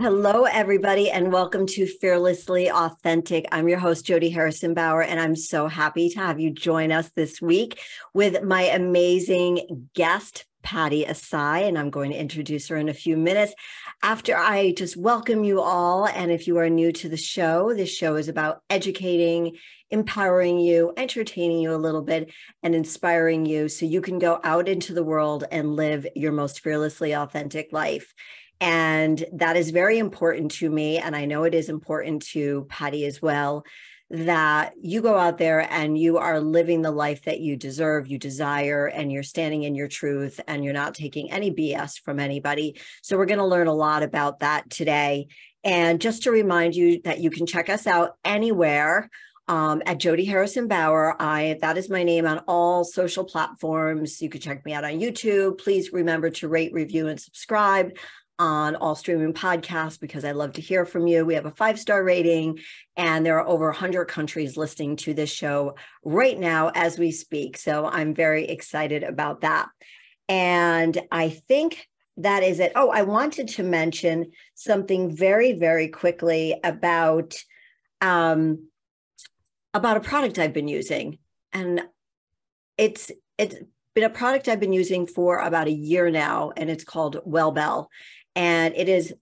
Hello, everybody, and welcome to Fearlessly Authentic. I'm your host, Jody Harrison Bauer, and I'm so happy to have you join us this week with my amazing guest, Pattie Ehsaei, and I'm going to introduce her in a few minutes after I just welcome you all. And if you are new to the show, this show is about educating, empowering you, entertaining you a little bit, and inspiring you so you can go out into the world and live your most fearlessly authentic life. And that is very important to me. And I know it is important to Pattie as well, that you go out there and you are living the life that you deserve, you desire, and you're standing in your truth and you're not taking any BS from anybody. So we're going to learn a lot about that today. And just to remind you that you can check us out anywhere at Jody Harrison Bauer. That is my name on all social platforms. You can check me out on YouTube. Please remember to rate, review, and subscribe on all streaming podcasts because I love to hear from you. We have a 5-star rating and there are over 100 countries listening to this show right now as we speak. So I'm very excited about that. And I think that is it. Oh, I wanted to mention something very, very quickly about a product I've been using. And it's been a product I've been using for about a year now, and it's called Wellbell. And it has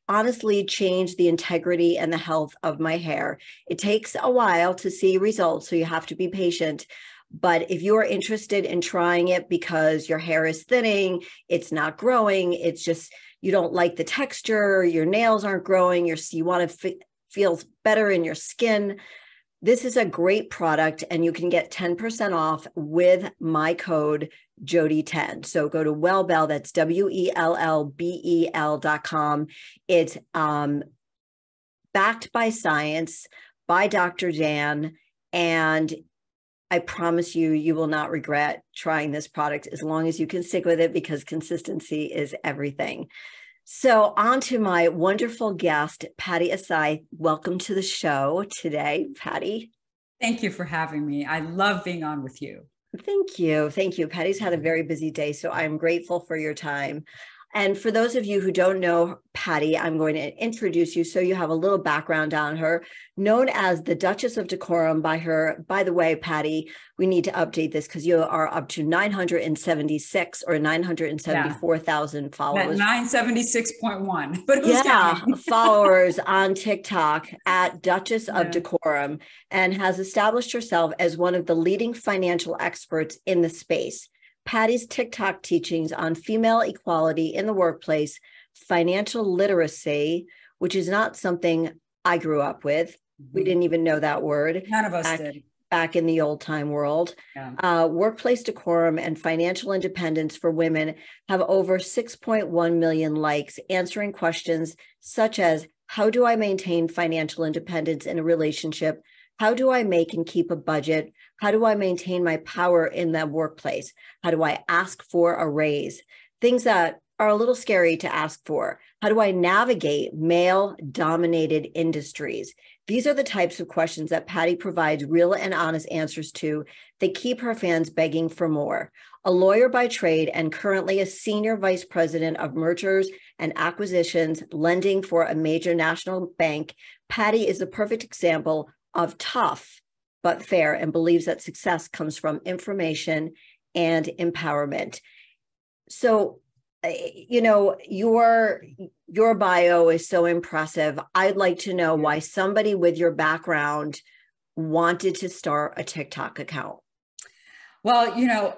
honestly changed the integrity and the health of my hair. It takes a while to see results, so you have to be patient. But if you are interested in trying it because your hair is thinning, it's not growing, it's just, you don't like the texture, your nails aren't growing, you want to feel better in your skin, this is a great product and you can get 10% off with my code Jody10. So go to Wellbell, that's WELLBEL.com. It's backed by science, by Dr. Dan, and I promise you, you will not regret trying this product as long as you can stick with it because consistency is everything. So on to my wonderful guest, Pattie Ehsaei. Welcome to the show today, Pattie. Thank you for having me. I love being on with you. Thank you. Thank you. Pattie's had a very busy day, so I'm grateful for your time. And for those of you who don't know Pattie, I'm going to introduce you so you have a little background on her. Known as the Duchess of Decorum by the way, Pattie, we need to update this because you are up to 976 or 974,000 followers. That 976.1, but who's counting? Followers on TikTok at Duchess of Decorum, and has established herself as one of the leading financial experts in the space. Pattie's TikTok teachings on female equality in the workplace, financial literacy, which is not something I grew up with. We didn't even know that word. None of us did. Back in the old time world. Workplace decorum and financial independence for women have over 6.1 million likes, answering questions such as, how do I maintain financial independence in a relationship? How do I make and keep a budget? How do I maintain my power in the workplace? How do I ask for a raise? Things that are a little scary to ask for. How do I navigate male-dominated industries? These are the types of questions that Pattie provides real and honest answers to that keep her fans begging for more. A lawyer by trade and currently a senior vice president of mergers and acquisitions, lending for a major national bank, Pattie is the perfect example of tough but fair, and believes that success comes from information and empowerment. So, you know, your bio is so impressive. I'd like to know why somebody with your background wanted to start a TikTok account. Well, you know,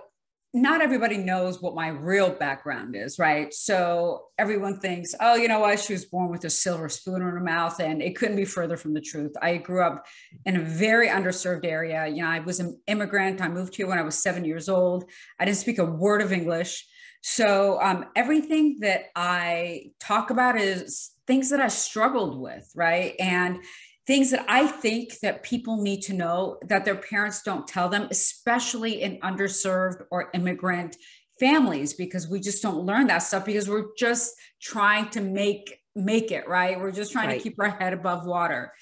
not everybody knows what my real background is, right? So everyone thinks, oh, you know what? She was born with a silver spoon in her mouth, and it couldn't be further from the truth. I grew up in a very underserved area. You know, I was an immigrant. I moved here when I was 7 years old. I didn't speak a word of English. So everything that I talk about is things that I struggled with, right? And things that I think that people need to know that their parents don't tell them, especially in underserved or immigrant families, because we just don't learn that stuff because we're just trying to make it, right? We're just trying to keep our head above water.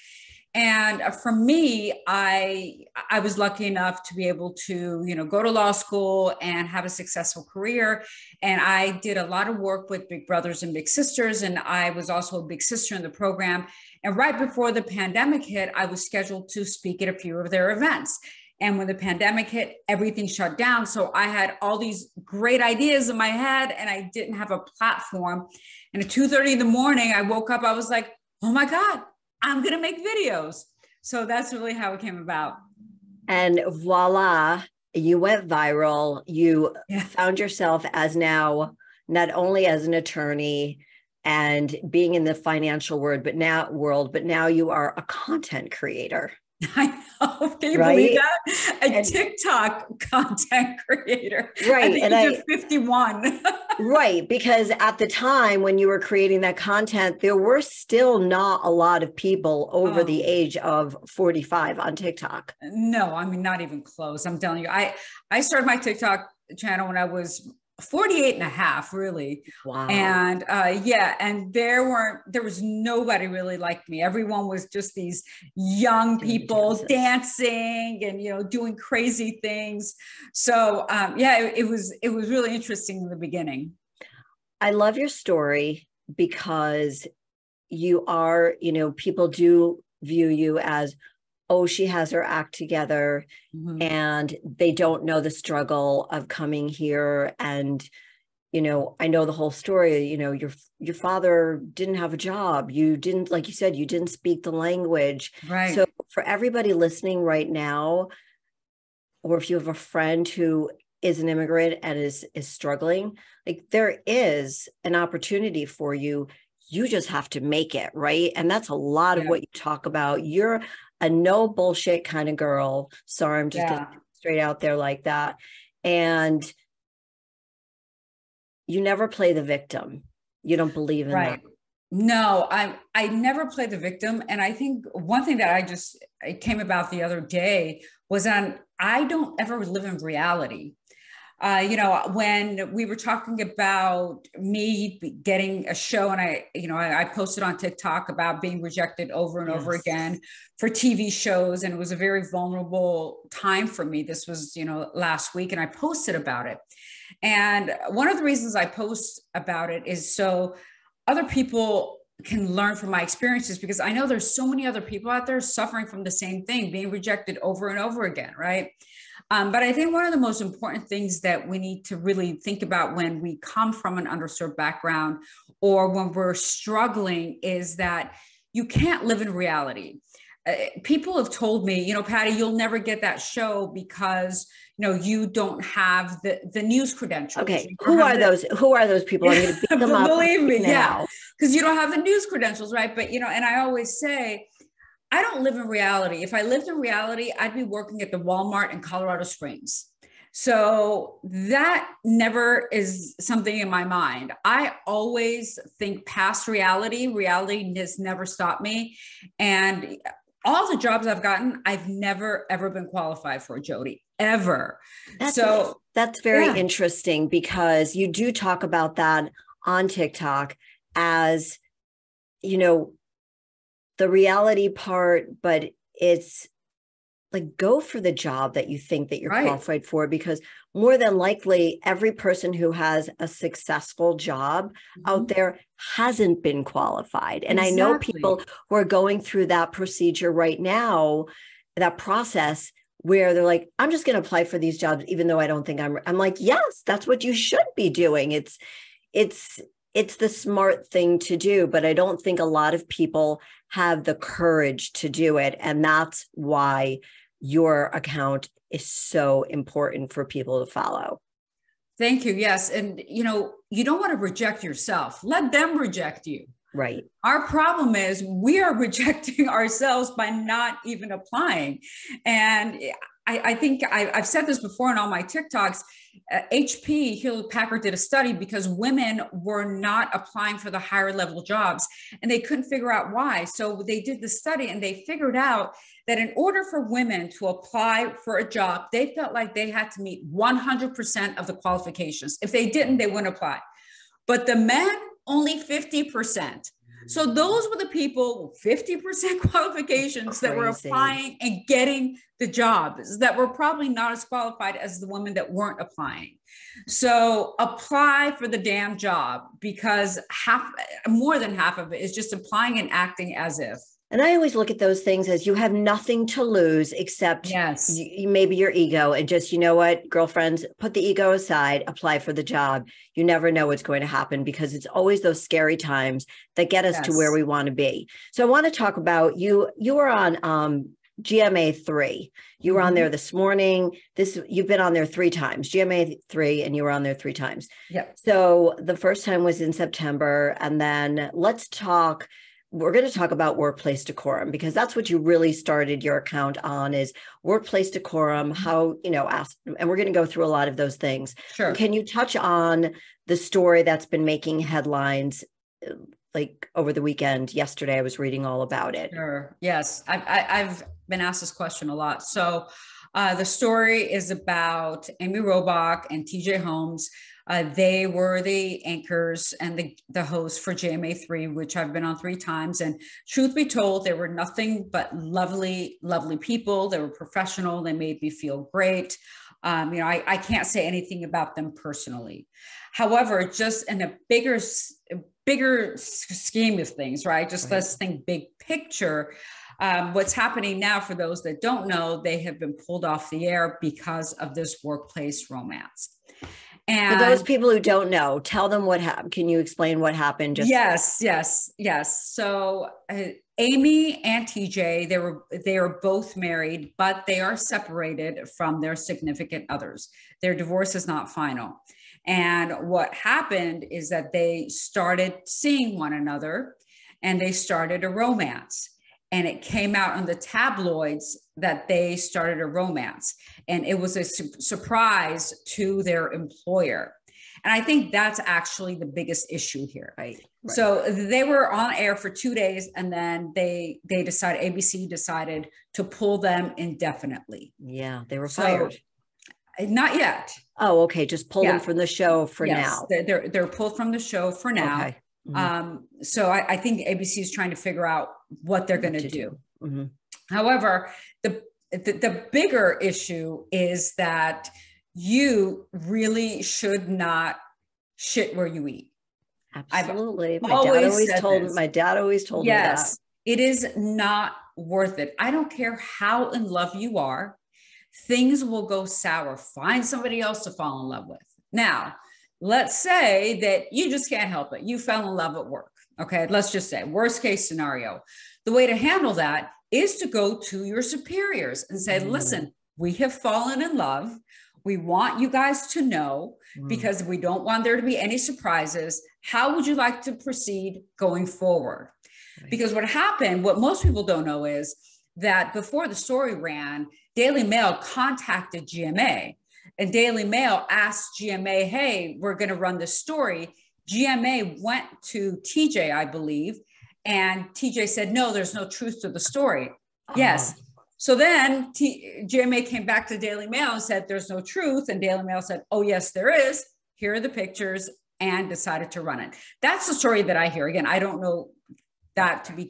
And for me, I was lucky enough to be able to, go to law school and have a successful career. And I did a lot of work with big brothers and big sisters. And I was also a big sister in the program. And right before the pandemic hit, I was scheduled to speak at a few of their events. And when the pandemic hit, everything shut down. So I had all these great ideas in my head and I didn't have a platform. And at 2:30 in the morning, I woke up, I was like, oh my God, I'm going to make videos. So that's really how it came about. And voila, you went viral. You found yourself as now, not only as an attorney and being in the financial world, but now you are a content creator. I know. Can you believe that? A TikTok content creator. Right. At the age of 51. Right. Because at the time when you were creating that content, there were still not a lot of people over the age of 45 on TikTok. No, I mean, not even close. I'm telling you, I started my TikTok channel when I was 48 and a half, really. Wow. And and there was nobody really like me. Everyone was just these young people dancing and, doing crazy things. So it was really interesting in the beginning. I love your story because you are, people do view you as, oh, she has her act together, and they don't know the struggle of coming here. And, I know the whole story, your father didn't have a job. You didn't, like you said, you didn't speak the language. Right. So for everybody listening right now, or if you have a friend who is an immigrant and is struggling, like there is an opportunity for you. You just have to make it, right? And that's a lot of what you talk about. You're a no bullshit kind of girl. Sorry, I'm just getting straight out there like that. And you never play the victim. You don't believe in that. No, I never play the victim. And I think one thing that it came about the other day was I don't ever live in reality. When we were talking about me getting a show and I posted on TikTok about being rejected over and over again for TV shows. And it was a very vulnerable time for me. This was, last week, and I posted about it. And one of the reasons I post about it is so other people can learn from my experiences, because I know there's so many other people out there suffering from the same thing, being rejected over and over again. Right. But I think one of the most important things that we need to really think about when we come from an underserved background or when we're struggling is that you can't live in reality. People have told me, Pattie, you'll never get that show because, you don't have the news credentials. Okay. Who are those people? I'm going to beat them up. Believe me. Now. Yeah. Because you don't have the news credentials. Right. But, and I always say, I don't live in reality. If I lived in reality, I'd be working at the Walmart in Colorado Springs. So that never is something in my mind. I always think past reality. Reality has never stopped me. And all the jobs I've gotten, I've never, ever been qualified for, Jody, ever. That's very interesting, because you do talk about that on TikTok as, the reality part, but it's like, go for the job that you think that you're qualified for, because more than likely every person who has a successful job out there hasn't been qualified. And I know people who are going through that procedure right now, that process where they're like, I'm just going to apply for these jobs, even though I don't think I'm like, yes, that's what you should be doing. It's the smart thing to do, but I don't think a lot of people have the courage to do it. And that's why your account is so important for people to follow. Thank you. Yes. And, you don't want to reject yourself. Let them reject you. Right. Our problem is we are rejecting ourselves by not even applying. And I think I've said this before in all my TikToks. HP, Hewlett Packard, did a study because women were not applying for the higher level jobs and they couldn't figure out why. So they did the study and they figured out that in order for women to apply for a job, they felt like they had to meet 100% of the qualifications. If they didn't, they wouldn't apply. But the men, only 50%. So those were the people, 50% qualifications that were applying and getting the jobs that were probably not as qualified as the women that weren't applying. So apply for the damn job, because more than half of it is just applying and acting as if. And I always look at those things as you have nothing to lose except maybe your ego, and just, you know what, girlfriends, put the ego aside, apply for the job. You never know what's going to happen, because it's always those scary times that get us to where we want to be. So I want to talk about you. You were on GMA 3. You were on there this morning. You've been on there 3 times, GMA 3, and you were on there 3 times. Yeah. So the first time was in September. And then we're going to talk about workplace decorum, because that's what you really started your account on, is workplace decorum, how, and we're going to go through a lot of those things. Sure. Can you touch on the story that's been making headlines like over the weekend? Yesterday, I was reading all about it. Sure. Yes. I've been asked this question a lot. So the story is about Amy Robach and TJ Holmes. They were the anchors and the hosts for GMA3, which I've been on 3 times. And truth be told, they were nothing but lovely, lovely people. They were professional. They made me feel great. I can't say anything about them personally. However, just in a bigger scheme of things, right? Just let's think big picture. What's happening now, for those that don't know, they have been pulled off the air because of this workplace romance. And for those people who don't know, tell them what happened. Can you explain what happened? Yes. So Amy and TJ, they are both married, but they are separated from their significant others. Their divorce is not final. And what happened is that they started seeing one another, and they started a romance. And it came out on the tabloids that they started a romance. And it was a surprise to their employer. And I think that's actually the biggest issue here. Right. So they were on air for 2 days, and then ABC decided to pull them indefinitely. Yeah, they were fired. Not yet. Oh, okay. Just pull them from the show for now. They're pulled from the show for now. Okay. Mm-hmm. So I think ABC is trying to figure out what they're going to do. Mm-hmm. However, the bigger issue is that you really should not shit where you eat. Absolutely. My dad always told me that. Yes, it is not worth it. I don't care how in love you are. Things will go sour. Find somebody else to fall in love with. Now, let's say that you just can't help it. You fell in love at work. Okay, let's just say worst case scenario. The way to handle that is to go to your superiors and say, listen, we have fallen in love. We want you guys to know, because we don't want there to be any surprises. How would you like to proceed going forward? Right. Because what most people don't know is that before the story ran, Daily Mail contacted GMA. And Daily Mail asked GMA, hey, we're going to run this story. GMA went to TJ, I believe, and TJ said, no, there's no truth to the story. Yes. So then GMA came back to Daily Mail and said, there's no truth. And Daily Mail said, oh, yes, there is. Here are the pictures, and decided to run it. That's the story that I hear. Again, I don't know that to be,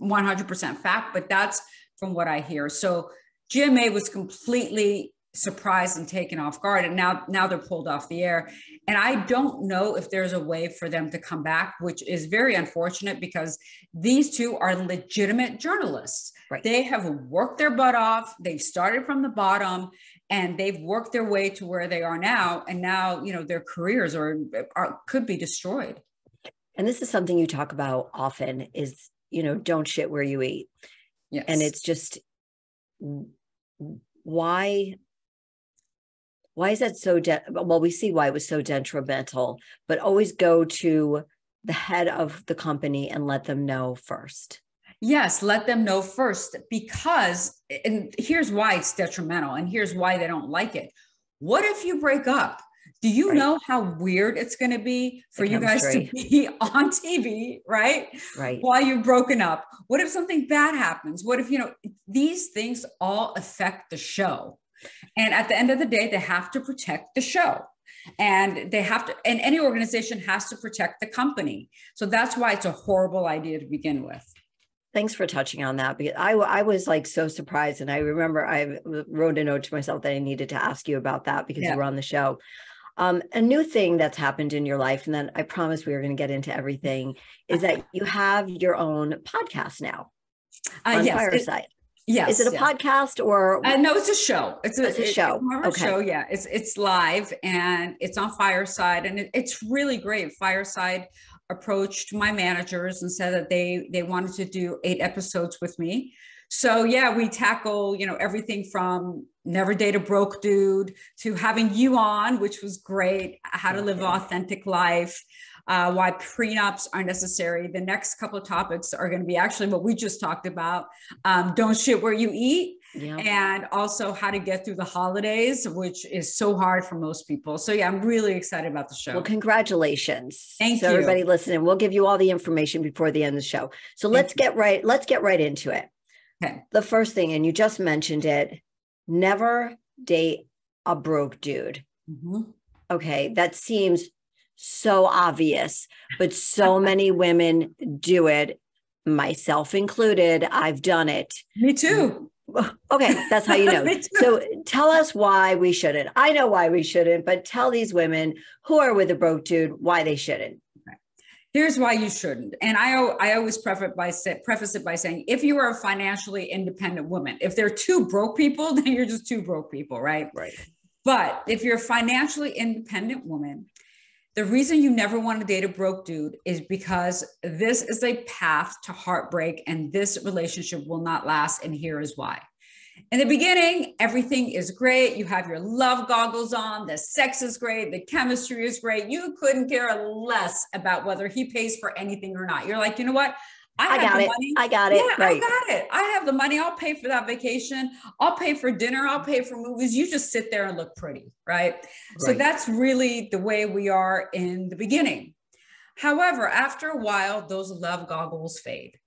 100% fact, but that's from what I hear. So GMA was completely surprised and taken off guard, and now they're pulled off the air. And I don't know if there's a way for them to come back, which is very unfortunate, because these two are legitimate journalists. Right. They have worked their butt off. They've started from the bottom, and they've worked their way to where they are now. And now, their careers could be destroyed. And this is something you talk about often is, don't shit where you eat. Yes. And it's just, why is that so, well, we see why it was so detrimental, but always go to the head of the company and let them know first. Yes, let them know first, because, and here's why it's detrimental, and here's why they don't like it. What if you break up? Do you know how weird it's going to be for you guys to be on TV, right? Right. While you've broken up? What if something bad happens? What if, these things all affect the show. And at the end of the day, they have to protect the show. And they have to, and any organization has to protect the company. So that's why it's a horrible idea to begin with. Thanks for touching on that, because I was like so surprised. And I remember I wrote a note to myself that I needed to ask you about that because you were on the show. A new thing that's happened in your life, and then I promise we are going to get into everything, is that you have your own podcast now on Fireside. Yes. Is it a podcast or? No, it's a show. It's a show. It's show. Yeah. It's live and it's on Fireside, and it's really great. Fireside approached my managers and said that they wanted to do 8 episodes with me. So yeah, we tackle, everything from never date a broke dude to having you on, which was great. How to live an authentic life, why prenups are necessary. The next couple of topics are going to be actually what we just talked about. Don't shit where you eat. Yeah. And also how to get through the holidays, which is so hard for most people. So yeah, I'm really excited about the show. Well, congratulations. Thank you. Everybody listening, we'll give you all the information before the end of the show. So let's get right into it. Okay. The first thing, and you just mentioned it, never date a broke dude. Mm-hmm. Okay. That seems so obvious, but so many women do it, myself included. I've done it. Me too. Okay. That's how you know. So tell us why we shouldn't. I know why we shouldn't, but tell these women who are with a broke dude why they shouldn't. Here's why you shouldn't. And I always preface it by saying, if you are a financially independent woman, if they're two broke people, then you're just two broke people, right? Right. But if you're a financially independent woman, the reason you never want to date a broke dude is because this is a path to heartbreak, and this relationship will not last. And here is why. In the beginning, everything is great. You have your love goggles on. The sex is great. The chemistry is great. You couldn't care less about whether he pays for anything or not. You're like, you know what? I got it. Money. I got it. Yeah, right. I got it. I have the money. I'll pay for that vacation. I'll pay for dinner. I'll pay for movies. You just sit there and look pretty, right? So that's really the way we are in the beginning. However, after a while, those love goggles fade.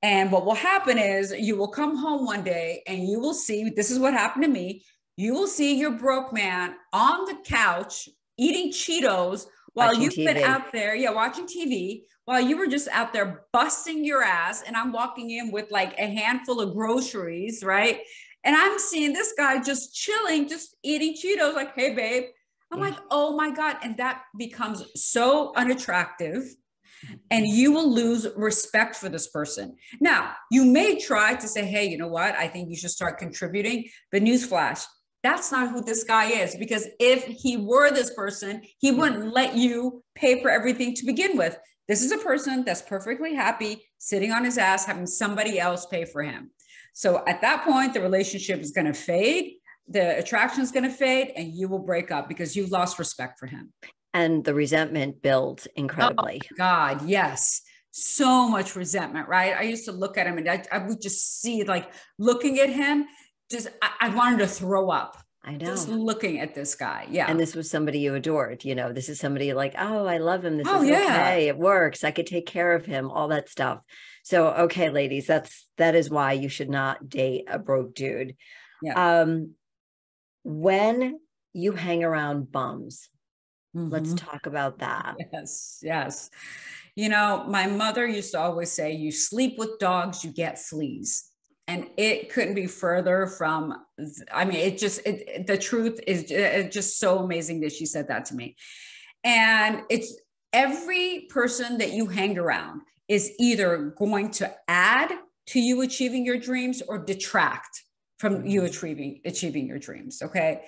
And what will happen is you will come home one day and you will see, this is what happened to me. You will see your broke man on the couch eating Cheetos while you've been out there, watching TV, while you were just out there busting your ass. And I'm walking in with like a handful of groceries, right? And I'm seeing this guy just chilling, just eating Cheetos, like, hey, babe. I'm like, oh my God. And that becomes so unattractive. And you will lose respect for this person. Now, you may try to say, hey, you know what? I think you should start contributing. But newsflash, that's not who this guy is. Because if he were this person, he wouldn't let you pay for everything to begin with. This is a person that's perfectly happy sitting on his ass, having somebody else pay for him. So at that point, the relationship is going to fade. The attraction is going to fade, and you will break up because you've lost respect for him. And the resentment builds incredibly. Oh God, yes. So much resentment, right? I used to look at him and I would just see, like, looking at him, I wanted to throw up. I know. Just looking at this guy. Yeah. And this was somebody you adored. This is somebody like, oh, I love him. This is okay. It works. I could take care of him, all that stuff. So, okay, ladies, that is why you should not date a broke dude. Yeah. When you hang around bums, let's talk about that. Yes. My mother used to always say, you sleep with dogs, you get fleas. And it couldn't be further from, the truth is just so amazing that she said that to me. And it's every person that you hang around is either going to add to you achieving your dreams or detract from you achieving your dreams. Okay.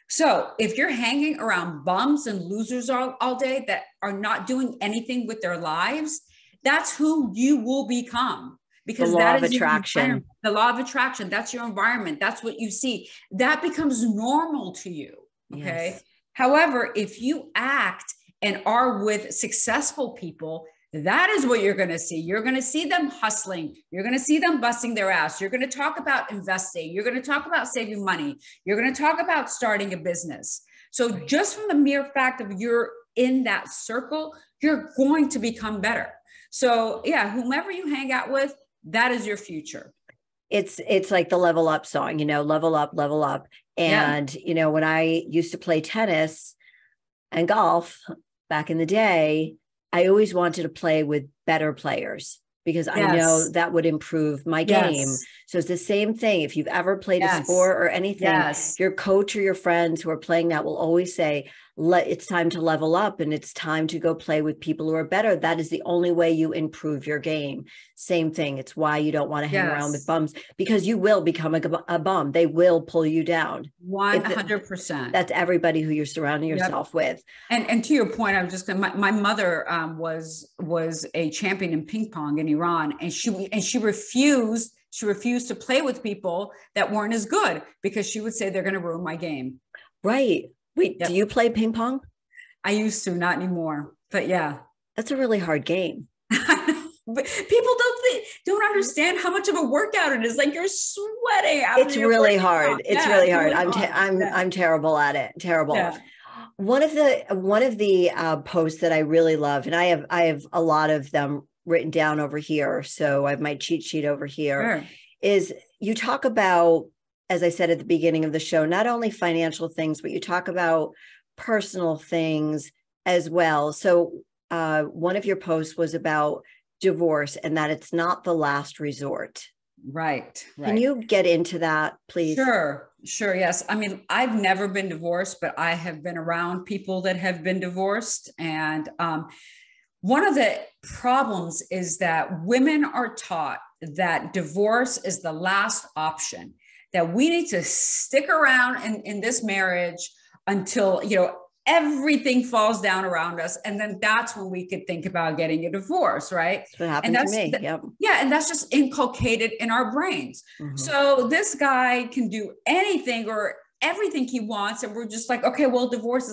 So if you're hanging around bums and losers all day that are not doing anything with their lives, that's who you will become. Because the law of attraction. The law of attraction, that's your environment. That's what you see. That becomes normal to you. Okay. Yes. However, if you act and are with successful people, that is what you're going to see. You're going to see them hustling. You're going to see them busting their ass. You're going to talk about investing. You're going to talk about saving money. You're going to talk about starting a business. So just from the mere fact of you're in that circle, you're going to become better. So yeah, whomever you hang out with, that is your future. It's like the level up song, level up. And, when I used to play tennis, and golf back in the day, I always wanted to play with better players because I know that would improve my game. So it's the same thing. If you've ever played a sport or anything, your coach or your friends who are playing that will always say, it's time to level up and it's time to go play with people who are better. That is the only way you improve your game. Same thing. It's why you don't want to hang around with bums, because you will become a bum. They will pull you down. 100%. That's everybody who you're surrounding yourself with. And to your point, I was just going to, my mother was a champion in ping pong in Iran, and she refused to play with people that weren't as good because she would say they're going to ruin my game. Right. Wait, do you play ping pong? I used to, not anymore, but yeah. That's a really hard game. But people don't understand how much of a workout it is. Like, you're sweating. It's really hard. It's really hard. I'm terrible at it. Terrible. Yeah. One of the posts that I really love, and I have a lot of them written down over here, so I have my cheat sheet over here, is you talk about, as I said at the beginning of the show, not only financial things, but you talk about personal things as well. So one of your posts was about divorce and that it's not the last resort. Right. Can you get into that, please? Sure. Yes. I mean, I've never been divorced, but I have been around people that have been divorced. And one of the problems is that women are taught that divorce is the last option, that we need to stick around in this marriage until, everything falls down around us. And then that's when we could think about getting a divorce, right? That's what happened to me. Yeah. And that's just inculcated in our brains. Mm-hmm. So this guy can do anything or everything he wants. And we're just like, okay, well, divorce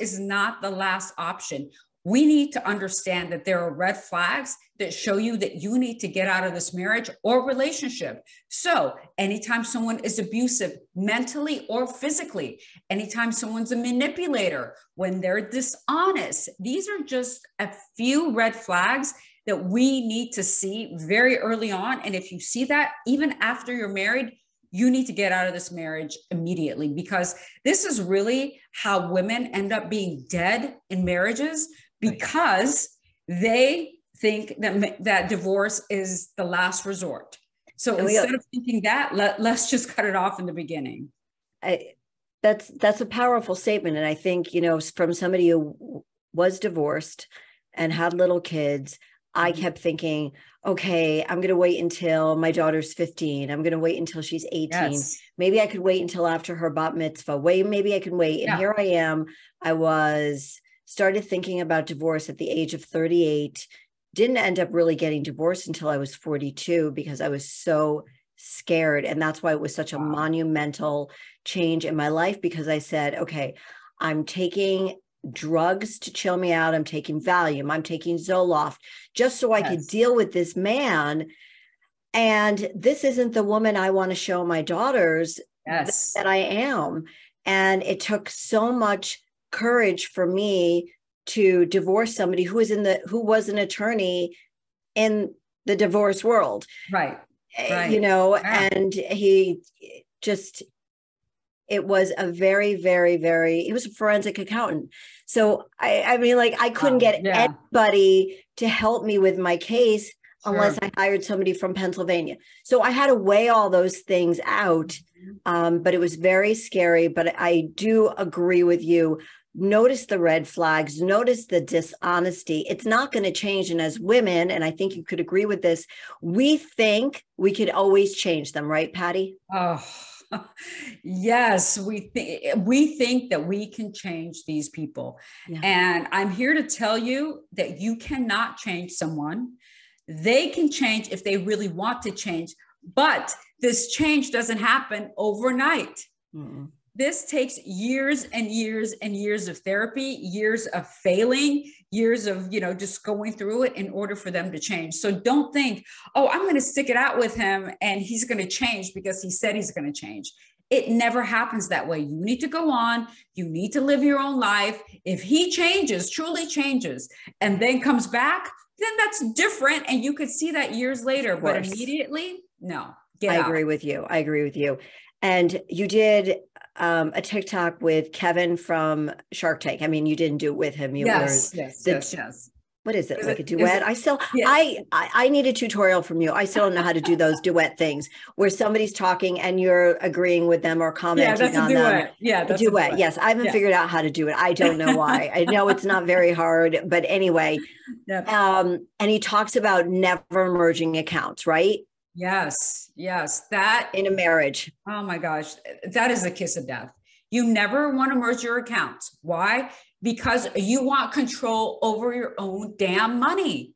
is not the last option. We need to understand that there are red flags that show you that you need to get out of this marriage or relationship. So anytime someone is abusive mentally or physically, anytime someone's a manipulator, when they're dishonest, these are just a few red flags that we need to see very early on. And if you see that, even after you're married, you need to get out of this marriage immediately, because this is really how women end up being dead in marriages, because they think that divorce is the last resort. So instead of thinking that, let's just cut it off in the beginning. That's a powerful statement. And I think, from somebody who was divorced and had little kids, I kept thinking, okay, I'm going to wait until my daughter's 15. I'm going to wait until she's 18. Yes. Maybe I could wait until after her bat mitzvah. Maybe I can wait. And here I am. Started thinking about divorce at the age of 38, didn't end up really getting divorced until I was 42 because I was so scared. And that's why it was such a monumental change in my life, because I said, okay, I'm taking drugs to chill me out. I'm taking Valium. I'm taking Zoloft just so I could deal with this man. And this isn't the woman I want to show my daughters that I am. And it took so much courage for me to divorce somebody who was an attorney in the divorce world. Right. And he just, it was a very, very, very, he was a forensic accountant. So I couldn't get anybody to help me with my case unless I hired somebody from Pennsylvania. So I had to weigh all those things out. But it was very scary. But I do agree with you. Notice the red flags, notice the dishonesty. It's not going to change. And as women, and I think you could agree with this, we think we could always change them, right, Pattie? Oh, yes. We think that we can change these people. Yeah. And I'm here to tell you that you cannot change someone. They can change if they really want to change, but this change doesn't happen overnight. Mm-mm. This takes years and years and years of therapy, years of failing, years of, just going through it in order for them to change. So don't think, oh, I'm going to stick it out with him and he's going to change because he said he's going to change. It never happens that way. You need to go on. You need to live your own life. If he changes, truly changes, and then comes back, then that's different. And you could see that years later, but immediately No, I agree with you. I agree with you. And you did a TikTok with Kevin from Shark Tank. I mean, you didn't do it with him. You Yes, were yes, the yes, yes. what is it, Is like it, a is duet? it, I still, yeah. I need a tutorial from you. I still don't know how to do those duet things where somebody's talking and you're agreeing with them or Yeah, commenting that's a on them. duet. Yeah, A that's a duet. duet. Yes. I haven't Yeah. figured out how to do it. I don't know why. I know it's not very hard, but anyway. Yep. And he talks about never merging accounts, right? Yes, yes. That, In a marriage. oh my gosh, that is a kiss of death. You never want to merge your accounts. Why? Because you want control over your own damn money.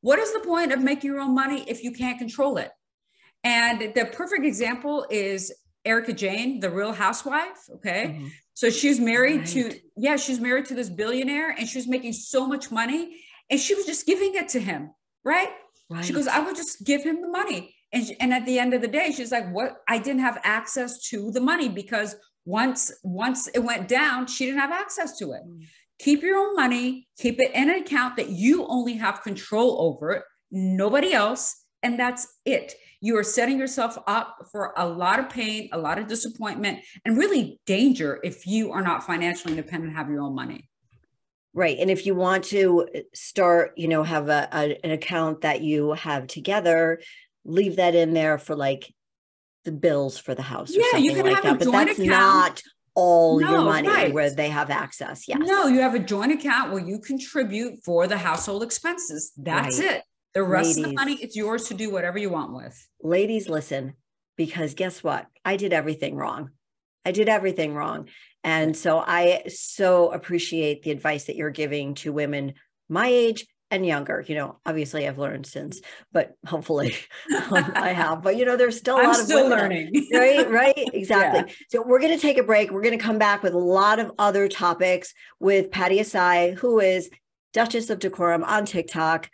What is the point of making your own money if you can't control it? And the perfect example is Erica Jane, the Real Housewife. Okay. Mm-hmm. So she's married to, she's married to this billionaire and she was making so much money and she was just giving it to him. Right. She goes, I would just give him the money. And at the end of the day, she's like, what? I didn't have access to the money because once it went down, she didn't have access to it. Keep your own money, keep it in an account that you only have control over, nobody else. And that's it. You are setting yourself up for a lot of pain, a lot of disappointment, and really danger if you are not financially independent and have your own money. Right. And if you want to start, have an account that you have together, leave that in there for like the bills for the house or something like that. But that's not all your money where they have access. Yes. No, you have a joint account where you contribute for the household expenses. That's it. The rest of the money, it's yours to do whatever you want with. Ladies, listen, because guess what? I did everything wrong. And so I so appreciate the advice that you're giving to women my age and younger. Obviously I've learned since, but hopefully I have. But, there's still a lot of women learning. Right? Exactly. Yeah. So we're going to take a break. We're going to come back with a lot of other topics with Pattie Ehsaei, who is Duchess of Decorum on TikTok.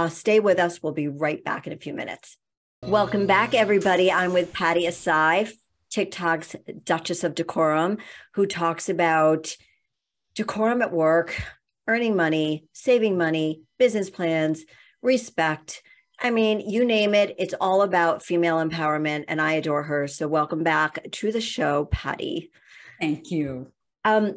Stay with us. We'll be right back in a few minutes. Welcome back, everybody. I'm with Pattie Ehsaei, TikTok's Duchess of Decorum, who talks about decorum at work, earning money, saving money, business plans, respect. I mean, you name it. It's all about female empowerment, and I adore her. So welcome back to the show, Pattie. Thank you.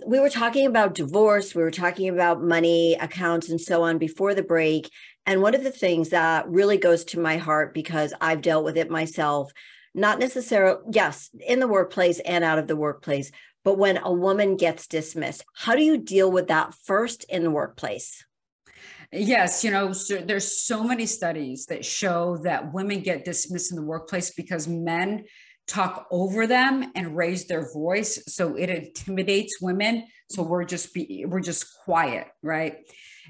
We were talking about divorce. We were talking about money, accounts, and so on before the break. And one of the things that really goes to my heart, because I've dealt with it myself, not necessarily, yes, in the workplace and out of the workplace, but when a woman gets dismissed, how do you deal with that first in the workplace? Yes, so there's so many studies that show that women get dismissed in the workplace because men talk over them and raise their voice. So it intimidates women. So we're just quiet, right?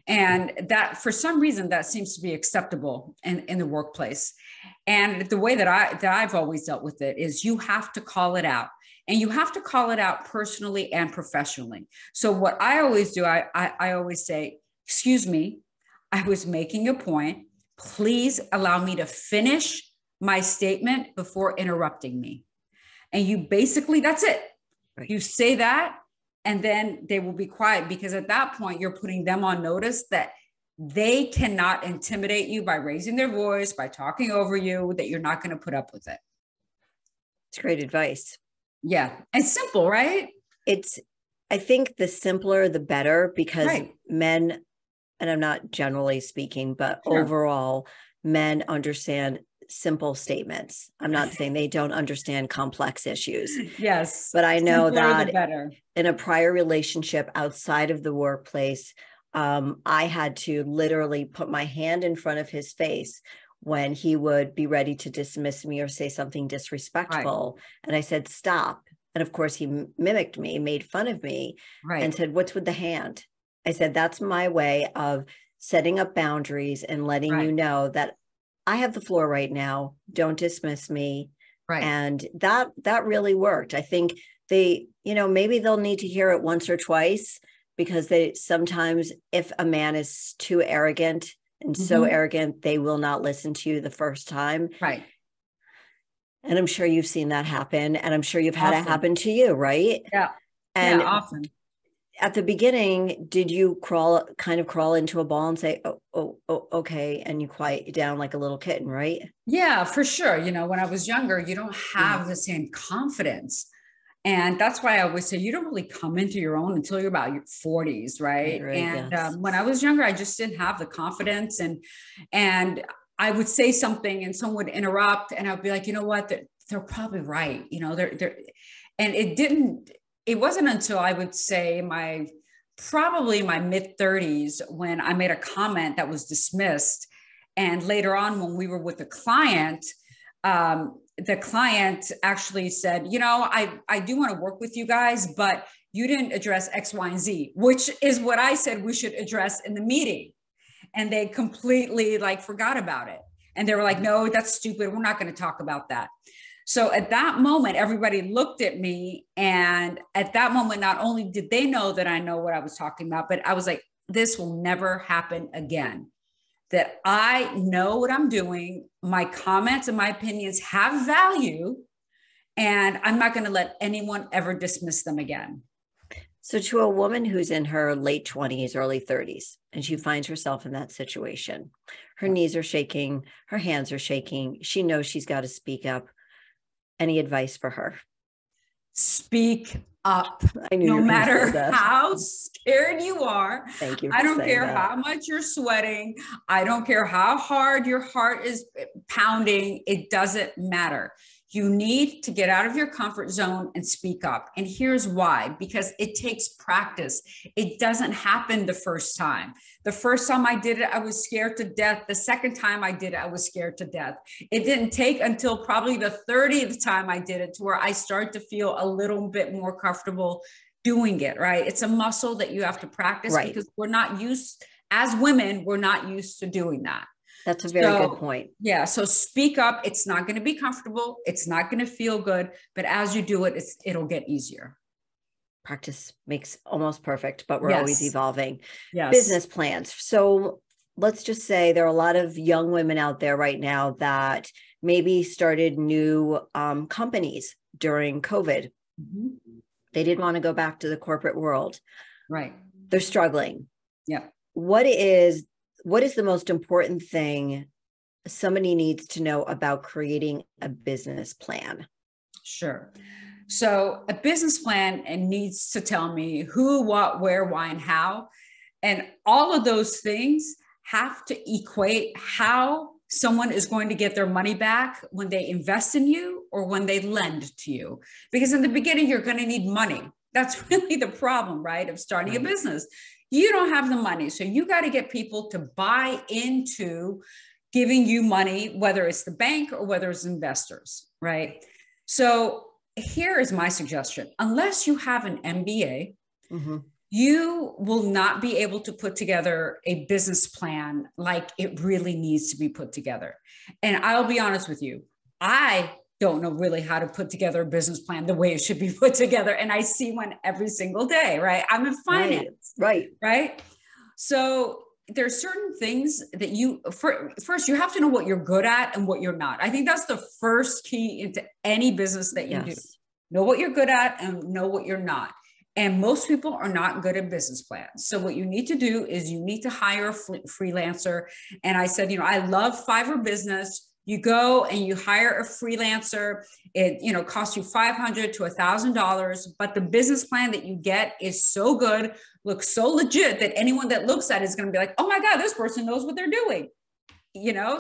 And that for some reason that seems to be acceptable in the workplace. And the way that I've always dealt with it is you have to call it out. And you have to call it out personally and professionally. So what I always do, I always say, excuse me, I was making a point. Please allow me to finish my statement before interrupting me. And you basically, that's it. Right. You say that, and then they will be quiet, because at that point, you're putting them on notice that they cannot intimidate you by raising their voice, by talking over you, that you're not going to put up with it. It's great advice. Yeah. It's simple, right? I think the simpler, the better, because men, and I'm not generally speaking, but overall, men understand simple statements. I'm not saying they don't understand complex issues. Yes. But I know that in a prior relationship outside of the workplace, I had to literally put my hand in front of his face when he would be ready to dismiss me or say something disrespectful. Right. And I said, stop. And of course, he mimicked me, made fun of me, and said, what's with the hand? I said, that's my way of setting up boundaries and letting you know that I have the floor right now. Don't dismiss me. Right. And that really worked. I think maybe they'll need to hear it once or twice, because sometimes if a man is too arrogant and so arrogant, they will not listen to you the first time. Right. And I'm sure you've seen that happen, and I'm sure you've had it happen to you, right? Yeah. And often. at the beginning, did you kind of crawl into a ball and say, oh, okay, and you quiet down like a little kitten, right? Yeah, for sure. When I was younger, you don't Yeah. have the same confidence. And that's why I always say you don't really come into your own until you're about your 40s, right? Right. And Yes. when I was younger, I just didn't have the confidence, and I would say something, and someone would interrupt, and I'd be like, you know what, they're probably right. And it wasn't until I would say probably my mid 30s when I made a comment that was dismissed. And later on, when we were with the client actually said, I do want to work with you guys, but you didn't address X, Y, and Z, which is what I said we should address in the meeting. And they completely forgot about it. And they were like, no, that's stupid. We're not going to talk about that. So at that moment, everybody looked at me. And at that moment, not only did they know that I know what I was talking about, but I was like, this will never happen again. That I know what I'm doing. My comments and my opinions have value, and I'm not going to let anyone ever dismiss them again. So to a woman who's in her late 20s, early 30s, and she finds herself in that situation, her knees are shaking, her hands are shaking. She knows she's got to speak up. Any advice for her? Speak up. I knew no you were matter say that. how scared you are. Thank you. I don't care that. how much you're sweating. I don't care how hard your heart is pounding. It doesn't matter. You need to get out of your comfort zone and speak up. And here's why, because it takes practice. It doesn't happen the first time. The first time I did it, I was scared to death. The second time I did it, I was scared to death. It didn't take until probably the 30th time I did it to where I started to feel a little bit more comfortable doing it, right? It's a muscle that you have to practice, right? Because as women, we're not used to doing that. That's a very good point. Yeah. So speak up. It's not going to be comfortable. It's not going to feel good. But as you do it, it'll get easier. Practice makes almost perfect, but we're always evolving. Yes. Business plans. So let's just say there are a lot of young women out there right now that maybe started new companies during COVID. Mm-hmm. They didn't want to go back to the corporate world. Right. They're struggling. Yeah. What is the most important thing somebody needs to know about creating a business plan? Sure. So a business plan needs to tell me who, what, where, why, and how. And all of those things have to equate how someone is going to get their money back when they invest in you or when they lend to you. Because in the beginning, you're going to need money. That's really the problem, right, of starting a business. You don't have the money. So you got to get people to buy into giving you money, whether it's the bank or whether it's investors, right? So here is my suggestion. Unless you have an MBA, mm-hmm. you will not be able to put together a business plan like it really needs to be put together. And I'll be honest with you, I don't know really how to put together a business plan the way it should be put together. And I see one every single day, right? I'm in finance, right? So there's certain things that first you have to know what you're good at and what you're not. I think that's the first key into any business that you do. Know what you're good at and know what you're not. And most people are not good at business plans. So what you need to do is you need to hire a freelancer. And I said, I love Fiverr Business. You go and you hire a freelancer. It costs you $500 to $1,000, but the business plan that you get is so good, looks so legit that anyone that looks at it is going to be like, oh my God, this person knows what they're doing.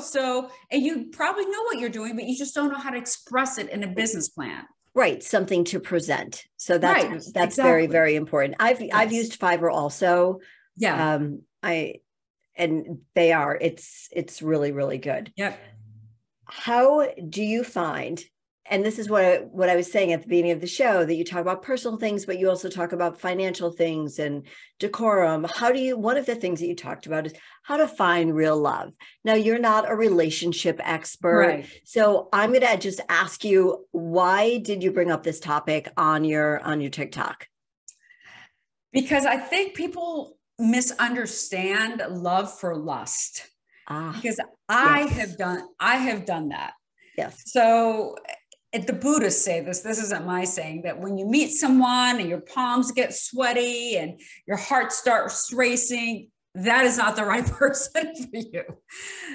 So, and you probably know what you're doing, but you just don't know how to express it in a business plan. Right. Something to present. So that's exactly. Very, very important. I've used Fiverr also. Yeah. It's really, really good. Yeah. How do you find, and this is what I was saying at the beginning of the show, that you talk about personal things, but you also talk about financial things and decorum. One of the things that you talked about is how to find real love. Now, you're not a relationship expert. Right. So I'm going to just ask you, why did you bring up this topic on your TikTok? Because I think people misunderstand love for lust. Because I have done that. Yes. So the Buddhists say this isn't my saying, that when you meet someone and your palms get sweaty and your heart starts racing, that is not the right person for you.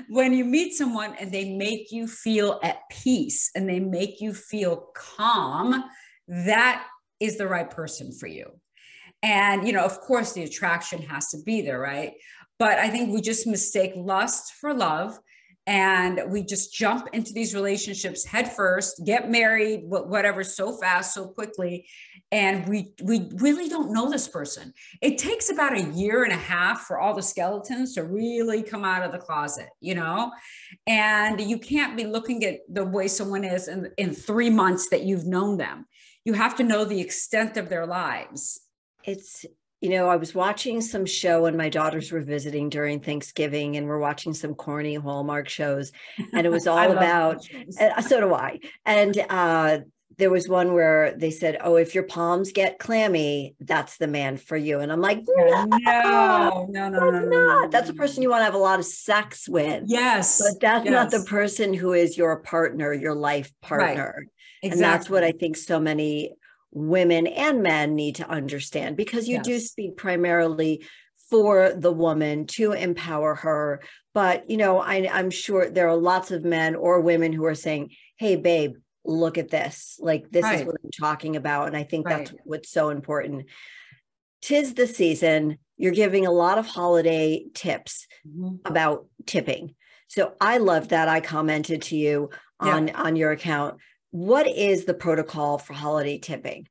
When you meet someone and they make you feel at peace and they make you feel calm, that is the right person for you. And, of course, the attraction has to be there, right? But I think we just mistake lust for love. And we just jump into these relationships head first, get married, whatever, so fast, so quickly. And we really don't know this person. It takes about 1.5 years for all the skeletons to really come out of the closet, and you can't be looking at the way someone is in 3 months that you've known them. You have to know the extent of their lives. It's, I was watching some show when my daughters were visiting during Thanksgiving, and we're watching some corny Hallmark shows, and it was all about, so do I. And there was one where they said, oh, if your palms get clammy, that's the man for you. And I'm like, no, that's the person you want to have a lot of sex with. Yes. But that's not the person who is your partner, your life partner. Right. Exactly. And that's what I think so many women and men need to understand, because you do speak primarily for the woman to empower her. But, I'm sure there are lots of men or women who are saying, hey, babe, look at this. Like, this is what I'm talking about. And I think that's what's so important. 'Tis the season. You're giving a lot of holiday tips about tipping. So I love that. I commented to you on your account. What is the protocol for holiday tipping?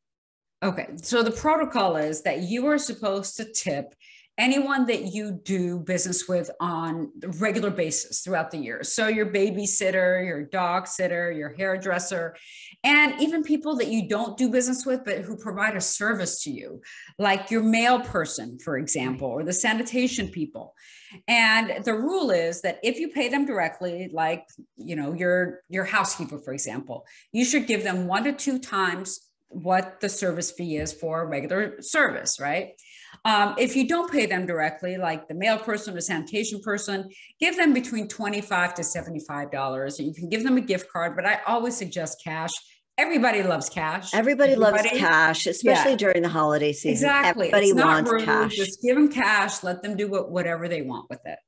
Okay, so the protocol is that you are supposed to tip anyone that you do business with on a regular basis throughout the year. So your babysitter, your dog sitter, your hairdresser, and even people that you don't do business with, but who provide a service to you, like your mail person, for example, or the sanitation people. And the rule is that if you pay them directly, like, your housekeeper, for example, you should give them 1 to 2 times what the service fee is for a regular service, right? If you don't pay them directly, like the mail person or sanitation person, give them between $25 to $75. You can give them a gift card, but I always suggest cash. Everybody loves cash. Everybody loves cash, especially during the holiday season. Exactly. Everybody wants cash. Just give them cash. Let them do whatever they want with it.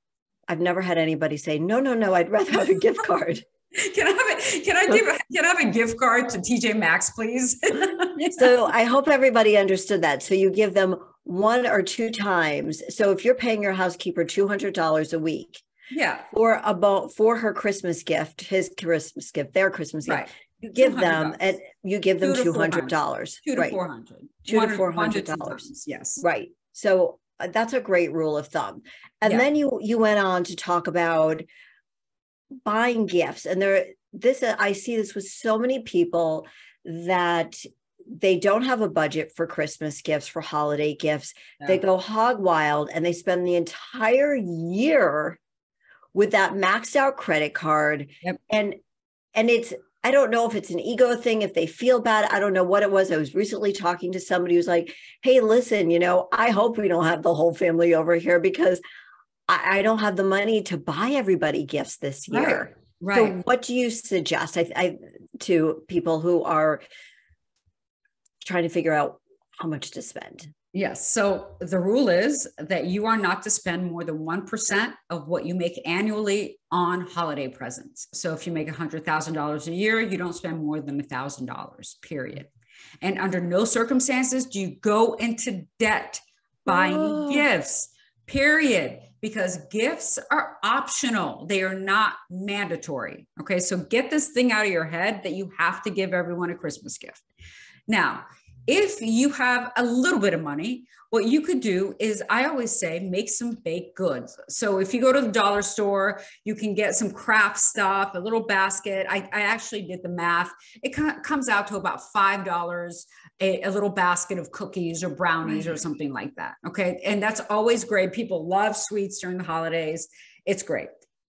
I've never had anybody say, no, I'd rather have a gift card. Can I have a gift card to TJ Maxx, please? So I hope everybody understood that. So you give them 1 or 2 times. So if you're paying your housekeeper $200 a week, for her Christmas gift, their Christmas gift, you give them $200. $200 to $400. $400. Yes. Right. So that's a great rule of thumb. And then you went on to talk about buying gifts. And I see this with so many people that they don't have a budget for Christmas gifts, for holiday gifts. Yeah. They go hog wild and they spend the entire year with that maxed out credit card. Yep. And it's, I don't know if it's an ego thing, if they feel bad. I don't know what it was. I was recently talking to somebody who's like, hey, listen, I hope we don't have the whole family over here because I don't have the money to buy everybody gifts this year. Right. So what do you suggest to people who are trying to figure out how much to spend? Yes. So the rule is that you are not to spend more than 1% of what you make annually on holiday presents. So if you make $100,000 a year, you don't spend more than $1,000, period. And under no circumstances do you go into debt buying gifts, period. Because gifts are optional. They are not mandatory. Okay. So get this thing out of your head that you have to give everyone a Christmas gift. Now, if you have a little bit of money, what you could do is, I always say, make some baked goods. So if you go to the dollar store, you can get some craft stuff, a little basket. I actually did the math. It comes out to about $5, a little basket of cookies or brownies or something like that. Okay. And that's always great. People love sweets during the holidays. It's great.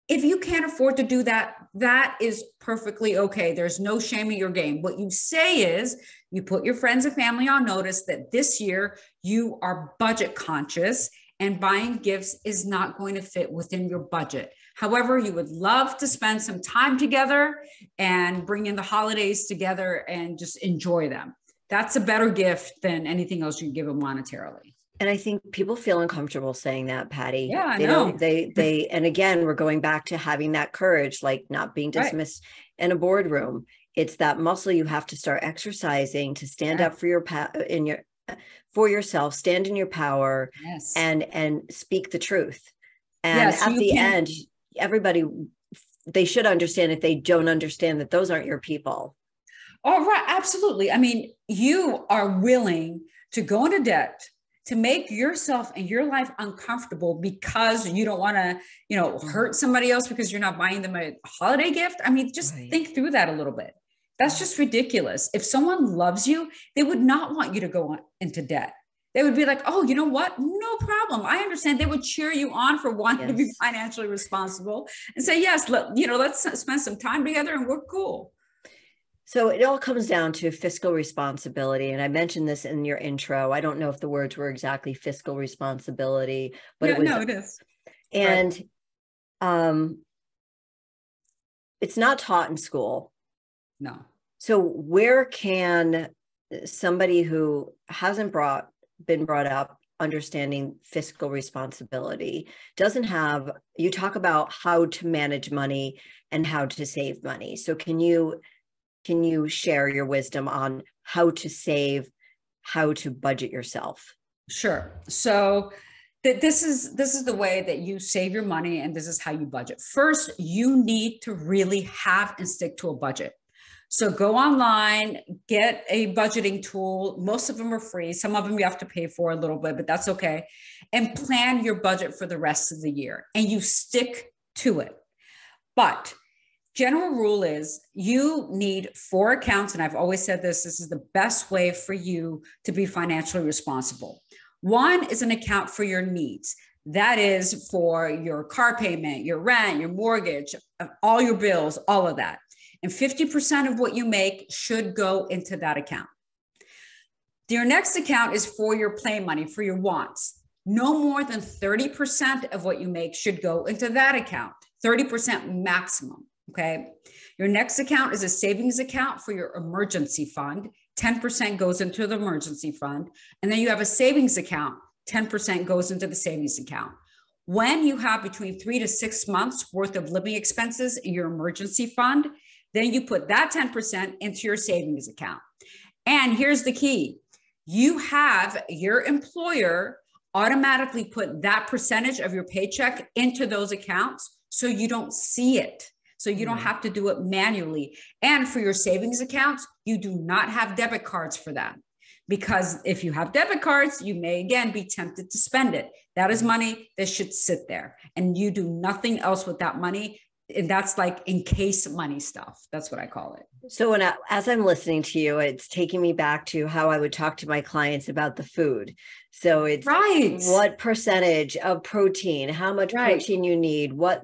If you can't afford to do that, that is perfectly okay. There's no shame in your game. What you say is, you put your friends and family on notice that this year you are budget conscious and buying gifts is not going to fit within your budget. However, you would love to spend some time together and bring in the holidays together and just enjoy them. That's a better gift than anything else you can give them monetarily. And I think people feel uncomfortable saying that, Pattie. Yeah, I They know. don't, they, and again, we're going back to having that courage, like not being dismissed in a boardroom. It's that muscle you have to start exercising to stand up for for yourself, stand in your power, and speak the truth. And at the end, everybody, they should understand if they don't understand that those aren't your people. Oh, right. Absolutely. I mean, you are willing to go into debt to make yourself and your life uncomfortable because you don't want to, hurt somebody else because you're not buying them a holiday gift. I mean, just think through that a little bit. That's just ridiculous. If someone loves you, they would not want you to go into debt. They would be like, oh, you know what? No problem. I understand. They would cheer you on for wanting to be financially responsible and say, yes, let's spend some time together and we're cool. So it all comes down to fiscal responsibility. And I mentioned this in your intro. I don't know if the words were exactly fiscal responsibility, but it is. And it's not taught in school. No. So where can somebody who hasn't been brought up understanding fiscal responsibility, doesn't have, you talk about how to manage money and how to save money. So can you share your wisdom on how to save, how to budget yourself? Sure. So this is the way that you save your money, and this is how you budget. First, you need to really have and stick to a budget. So go online, get a budgeting tool. Most of them are free. Some of them you have to pay for a little bit, but that's okay. And plan your budget for the rest of the year, and you stick to it. But general rule is you need 4 accounts. And I've always said this is the best way for you to be financially responsible. One is an account for your needs. That is for your car payment, your rent, your mortgage, all your bills, all of that. And 50% of what you make should go into that account. Your next account is for your play money, for your wants. No more than 30% of what you make should go into that account, 30% maximum. Okay. Your next account is a savings account for your emergency fund. 10% goes into the emergency fund. And then you have a savings account. 10% goes into the savings account. When you have between 3 to 6 months worth of living expenses in your emergency fund, then you put that 10% into your savings account. And here's the key. You have your employer automatically put that percentage of your paycheck into those accounts so you don't see it. So you don't have to do it manually. And for your savings accounts, you do not have debit cards for that. Because if you have debit cards, you may again be tempted to spend it. That is money that should sit there. And you do nothing else with that money. And that's like in case money stuff. That's what I call it. So as I'm listening to you, it's taking me back to how I would talk to my clients about the food. So it's what percentage of protein, how much protein you need, what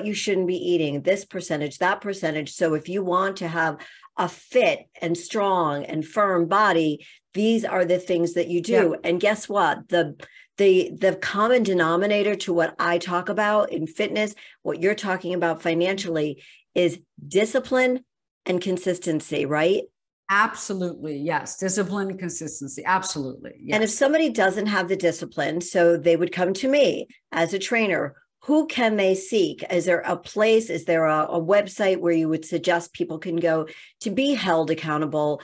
you shouldn't be eating, this percentage, that percentage. So if you want to have a fit and strong and firm body, these are the things that you do. Yeah. And guess what? The common denominator to what I talk about in fitness, what you're talking about financially, is discipline and consistency, right? Absolutely. Yes. Discipline and consistency. Absolutely. Yes. And if somebody doesn't have the discipline, so they would come to me as a trainer. Who can they seek? Is there a place? Is there a website where you would suggest people can go to be held accountable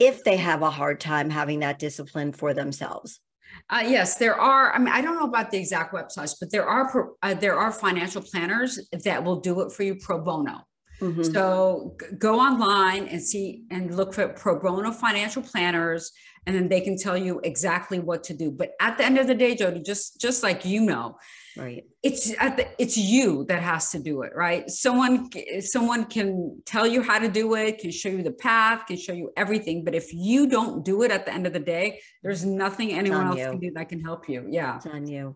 if they have a hard time having that discipline for themselves? Yes, there are. I mean, I don't know about the exact websites, but there are financial planners that will do it for you pro bono. Mm-hmm. So go online and see and look for pro bono financial planners, and then they can tell you exactly what to do. But at the end of the day, Jody, just like right, it's you that has to do it, right? Someone can tell you how to do it, can show you the path, can show you everything. But if you don't do it at the end of the day, there's nothing anyone else can do that can help you. Yeah, it's on you.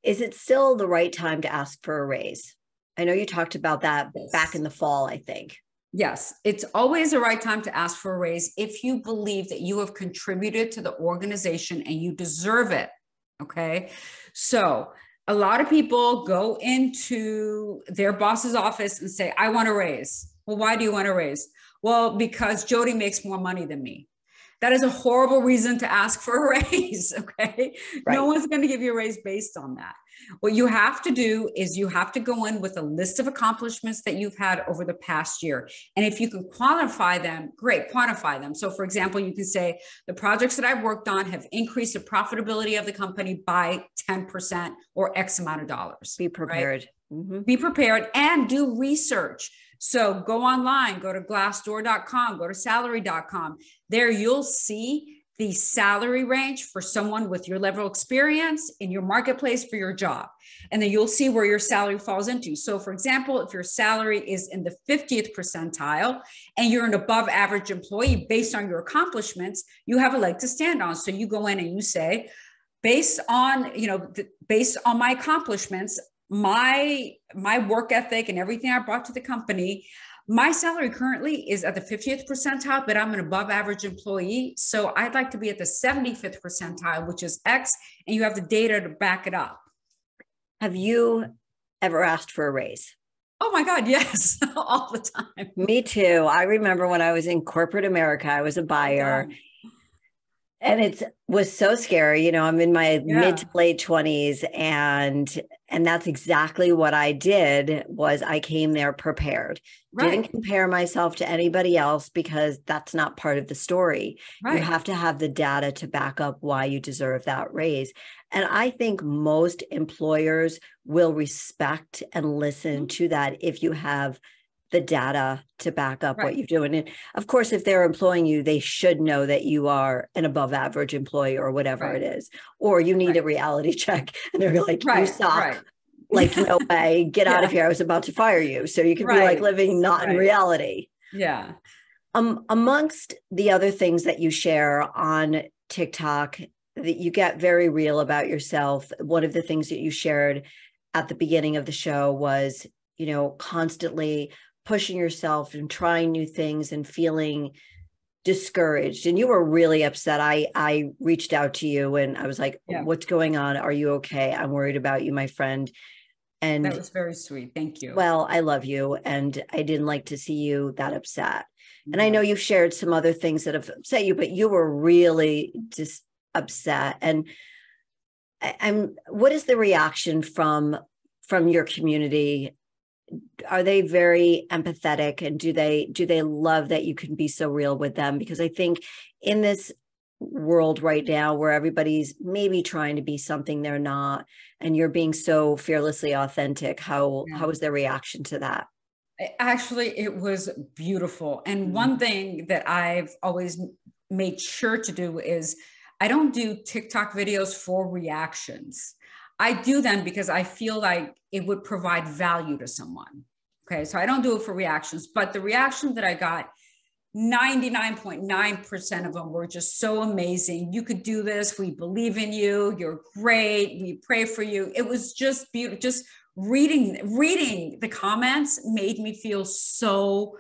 Is it still the right time to ask for a raise? I know you talked about that back in the fall, I think. Yes, it's always the right time to ask for a raise if you believe that you have contributed to the organization and you deserve it. Okay. So A lot of people go into their boss's office and say, I want a raise. Well, why do you want a raise? Well, because Jody makes more money than me. That is a horrible reason to ask for a raise, okay? Right. No one's going to give you a raise based on that. What you have to do is you have to go in with a list of accomplishments that you've had over the past year. And if you can quantify them, great, quantify them. So for example, you can say the projects that I've worked on have increased the profitability of the company by 10% or X amount of dollars. Be prepared. Right? Mm-hmm. Be prepared and do research. So go online, go to glassdoor.com, go to salary.com. There you'll see the salary range for someone with your level of experience in your marketplace for your job. And then you'll see where your salary falls into. So for example, if your salary is in the 50th percentile and you're an above average employee based on your accomplishments, you have a leg to stand on. So you go in and you say, based on my accomplishments, my work ethic and everything I brought to the company, my salary currently is at the 50th percentile, but I'm an above average employee. So I'd like to be at the 75th percentile, which is X, and you have the data to back it up. Have you ever asked for a raise? Oh my God, yes, all the time. Me too. I remember when I was in corporate America, I was a buyer. And it was so scary. You know, I'm in my mid to late 20s, and that's exactly what I did. Was I came there prepared. Right. Didn't compare myself to anybody else because that's not part of the story. Right. You have to have the data to back up why you deserve that raise. And I think most employers will respect and listen to that if you have the data to back up what you're doing. And of course, if they're employing you, they should know that you are an above average employee or whatever it is, or you need a reality check and they're like, you suck. Like, no way, get out of here. I was about to fire you. So you can be like living not in reality. Yeah. Amongst the other things that you share on TikTok, that you get very real about yourself. One of the things that you shared at the beginning of the show was, you know, constantly pushing yourself and trying new things and feeling discouraged. And you were really upset. I reached out to you and I was like, what's going on? Are you okay? I'm worried about you, my friend. And that was very sweet. Thank you. Well, I love you. And I didn't like to see you that upset. And I know you've shared some other things that have upset you, but you were really just upset. And what is the reaction from your community? Are they very empathetic, and do they love that you can be so real with them? Because I think in this world right now where everybody's maybe trying to be something they're not, and you're being so fearlessly authentic, how was their reaction to that? Actually, it was beautiful. And one thing that I've always made sure to do is I don't do TikTok videos for reactions. I do them because I feel like it would provide value to someone. Okay, so I don't do it for reactions, but the reaction that I got, 99.9% of them were just so amazing. You could do this. We believe in you. You're great. We pray for you. It was just beautiful. Just reading the comments made me feel so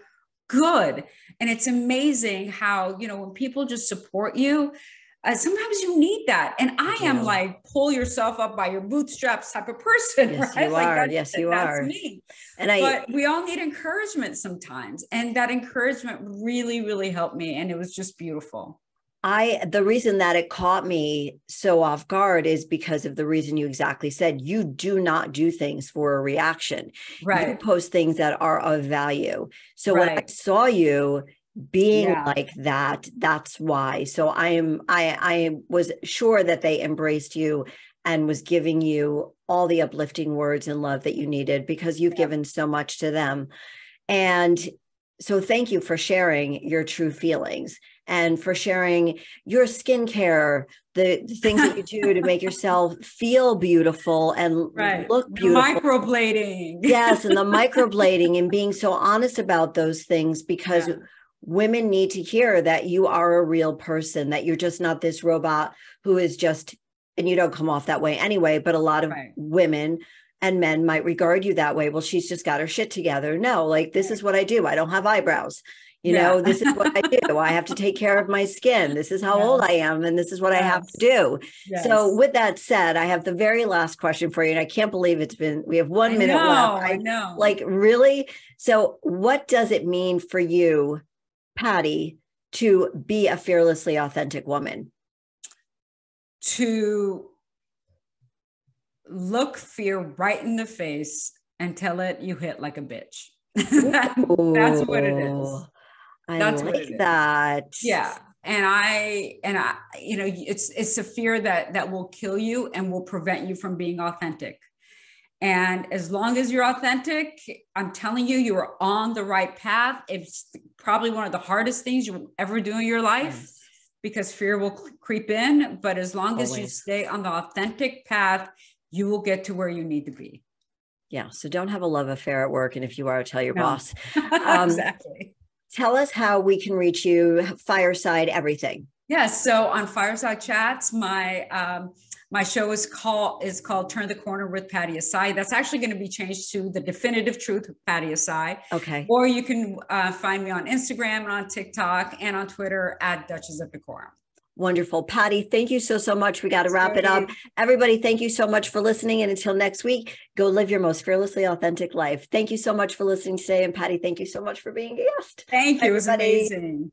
good. And it's amazing how, you know, when people just support you, sometimes you need that. And I am like, pull yourself up by your bootstraps type of person, yes, right? You like are. Yes, you are. That's me. But we all need encouragement sometimes. And that encouragement really, really helped me. And it was just beautiful. The reason that it caught me so off guard is because of the reason you exactly said. You do not do things for a reaction. Right. You post things that are of value. So when I saw you being like that, that's why. So I was sure that they embraced you and was giving you all the uplifting words and love that you needed, because you've given so much to them. And so thank you for sharing your true feelings and for sharing your skincare, the things that you do to make yourself feel beautiful and look beautiful. The microblading. Yes, and the microblading, and being so honest about those things, because women need to hear that you are a real person, that you're just not this robot who is just, and you don't come off that way anyway, but a lot of women and men might regard you that way. Well, she's just got her shit together. No, like, this is what I do. I don't have eyebrows. Yeah. This is what I do. I have to take care of my skin. This is how old I Yes. am, and this is what I have to Yes. do. So Yes. with that said, I have the very last question for you. And I can't believe we have 1 minute left. I know. Like, really? So what does it mean for you, Pattie, to be a fearlessly authentic woman? To look fear right in the face and tell it you hit like a bitch. That's what it Oh, is. I That's what like it is. that. Yeah. And I, it's a fear that will kill you and will prevent you from being authentic. And as long as you're authentic, I'm telling you, you are on the right path. It's probably one of the hardest things you will ever do in your life Yes, because fear will creep in. But as long as you always. stay on the authentic path, you will get to where you need to be. Yeah. So don't have a love affair at work. And if you are, tell your No, boss. exactly. Tell us how we can reach you, fireside, everything. Yes. So on Fireside Chats, my show is called Turn the Corner with Pattie Ehsaei. That's actually going to be changed to The Definitive Truth with Pattie Ehsaei. Okay. Or you can find me on Instagram and on TikTok and on Twitter at Duchess of Decorum. Wonderful. Pattie, thank you so much. We got to wrap it up. Jody. Everybody, thank you so much for listening. And until next week, go live your most fearlessly authentic life. Thank you so much for listening today. And Pattie, thank you so much for being a guest. Thank you. It was Everybody. amazing.